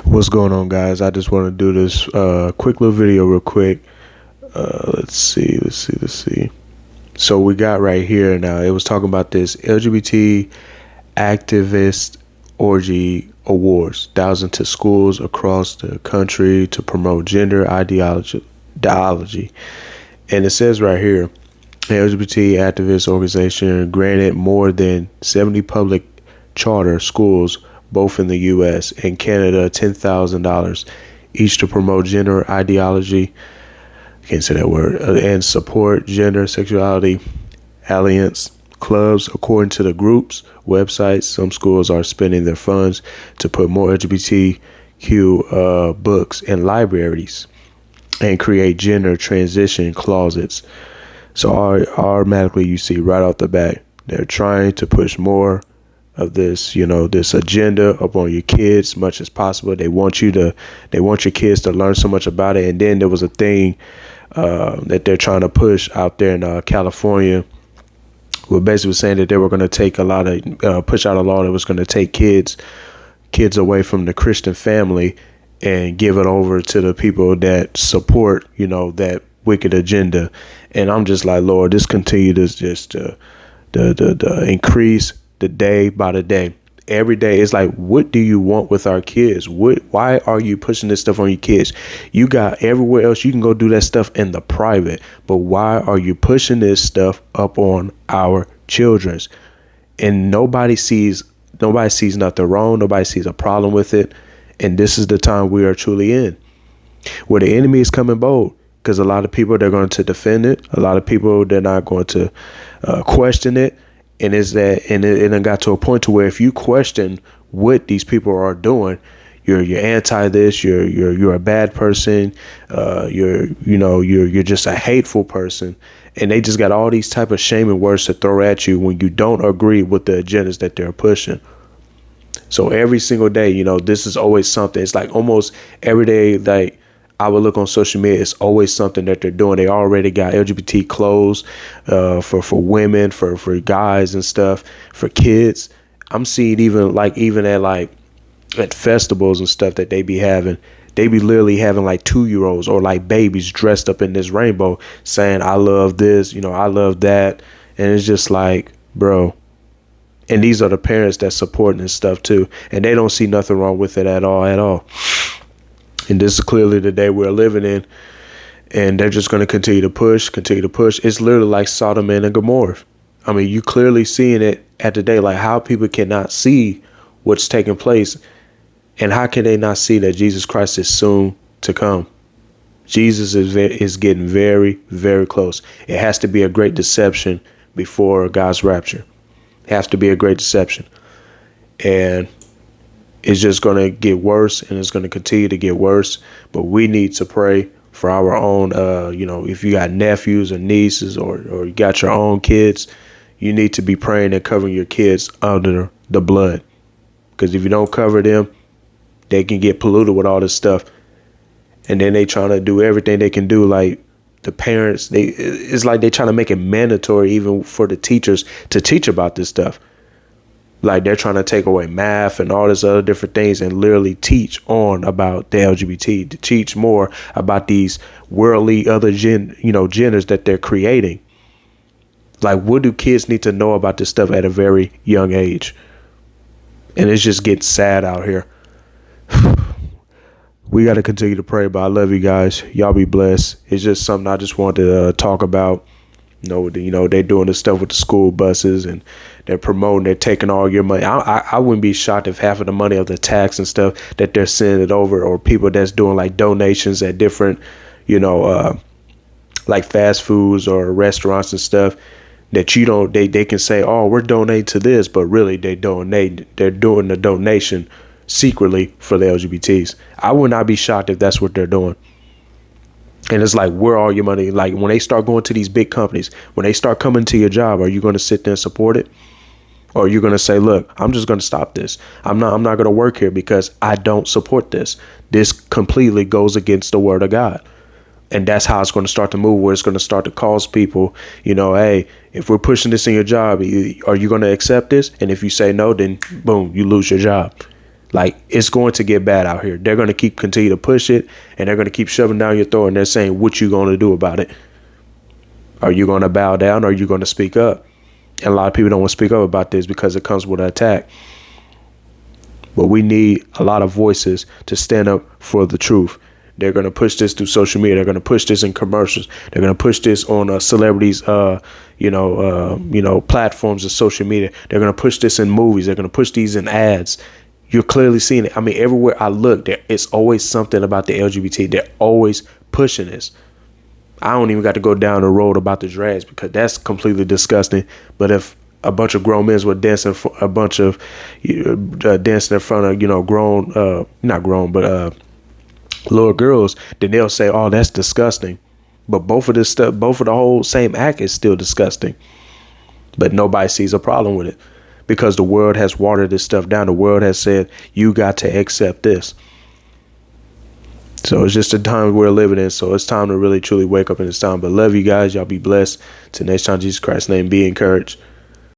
What's going on, guys? I just want to do this quick little video real quick. Let's see. So we got right here now, it was talking about this LGBT activist orgy awards, thousands to schools across the country to promote gender ideology. And it says right here, LGBT activist organization granted more than 70 public charter schools, both in the U.S. and Canada, $10,000 each to promote gender ideology. Can't say that word. And support gender sexuality alliance clubs. According to the group's websites, some schools are spending their funds to put more LGBTQ books in libraries and create gender transition closets. So automatically you see right off the bat, they're trying to push more of this, this agenda upon your kids as much as possible. They want your kids to learn so much about it. And then there was a thing that they're trying to push out there in California. Well, basically saying that they were going to take push out a law that was going to take kids away from the Christian family and give it over to the people that support, that wicked agenda. And I'm just like, Lord, this continue to just the increase the day by the day. Every day it's like, what do you want with our kids? Why are you pushing this stuff on your kids? You got everywhere else you can go do that stuff in the private, but why are you pushing this stuff up on our children's? And nobody sees nothing wrong. Nobody sees a problem with it. And this is the time we are truly in, where the enemy is coming bold, because a lot of people, they're going to defend it. A lot of people, they're not going to question it. And it got to a point to where if you question what these people are doing, you're anti this, you're a bad person, you're just a hateful person, and they just got all these type of shaming words to throw at you when you don't agree with the agendas that they're pushing. So every single day, this is always something. It's like almost every day, like I would look on social media, it's always something that they're doing. They already got LGBT clothes for women, for guys and stuff, for kids. I'm seeing even at festivals and stuff that they be having. They be literally having like 2-year-olds or like babies dressed up in this rainbow saying, I love this, I love that. And it's just like, bro. And these are the parents that supporting this stuff too. And they don't see nothing wrong with it at all. And this is clearly the day we're living in. And they're just going to continue to push. It's literally like Sodom and Gomorrah. I mean, you clearly seeing it at the day, like how people cannot see what's taking place. And how can they not see that Jesus Christ is soon to come? Jesus is getting very, very close. It has to be a great deception before God's rapture. It has to be a great deception. And it's just going to get worse, and it's going to continue to get worse. But we need to pray for our own, if you got nephews or nieces or you got your own kids, you need to be praying and covering your kids under the blood. Because if you don't cover them, they can get polluted with all this stuff. And then they trying to do everything they can do. Like the parents, it's like they trying to make it mandatory even for the teachers to teach about this stuff. Like they're trying to take away math and all this other different things and literally teach on about the LGBT, to teach more about these worldly other genders that they're creating. Like, what do kids need to know about this stuff at a very young age? And it's just getting sad out here. We got to continue to pray, but I love you guys. Y'all be blessed. It's just something I just wanted to talk about. They're doing this stuff with the school buses and they're promoting, they're taking all your money. I wouldn't be shocked if half of the money of the tax and stuff that they're sending it over, or people that's doing like donations at different, like fast foods or restaurants and stuff that they can say, oh, we're donating to this, but really they're doing the donation secretly for the LGBTs. I would not be shocked if that's what they're doing. And it's like, where all your money? Like when they start going to these big companies, when they start coming to your job, are you going to sit there and support it? Or are you going to say, look, I'm just going to stop this. I'm not going to work here because I don't support this. This completely goes against the word of God. And that's how it's going to start to move, where it's going to start to cause people, hey, if we're pushing this in your job, are you going to accept this? And if you say no, then boom, you lose your job. Like, it's going to get bad out here. They're going to continue to push it, and they're going to keep shoving down your throat, and they're saying, what you going to do about it? Are you going to bow down, or are you going to speak up? And a lot of people don't want to speak up about this because it comes with an attack. But we need a lot of voices to stand up for the truth. They're going to push this through social media. They're going to push this in commercials. They're going to push this on celebrities, platforms of social media. They're going to push this in movies. They're going to push these in ads. You're clearly seeing it. I mean, everywhere I look, it's always something about the LGBT. They're always pushing this. I don't even got to go down the road about the drags because that's completely disgusting. But if a bunch of grown men were dancing for a bunch of dancing in front of grown, not grown, but little girls, then they'll say, oh, that's disgusting. But both of the whole same act is still disgusting. But nobody sees a problem with it because the world has watered this stuff down. The world has said, you got to accept this. So it's just the time we're living in. So it's time to really truly wake up in this time. But love you guys. Y'all be blessed. Till next time, Jesus Christ's name, be encouraged.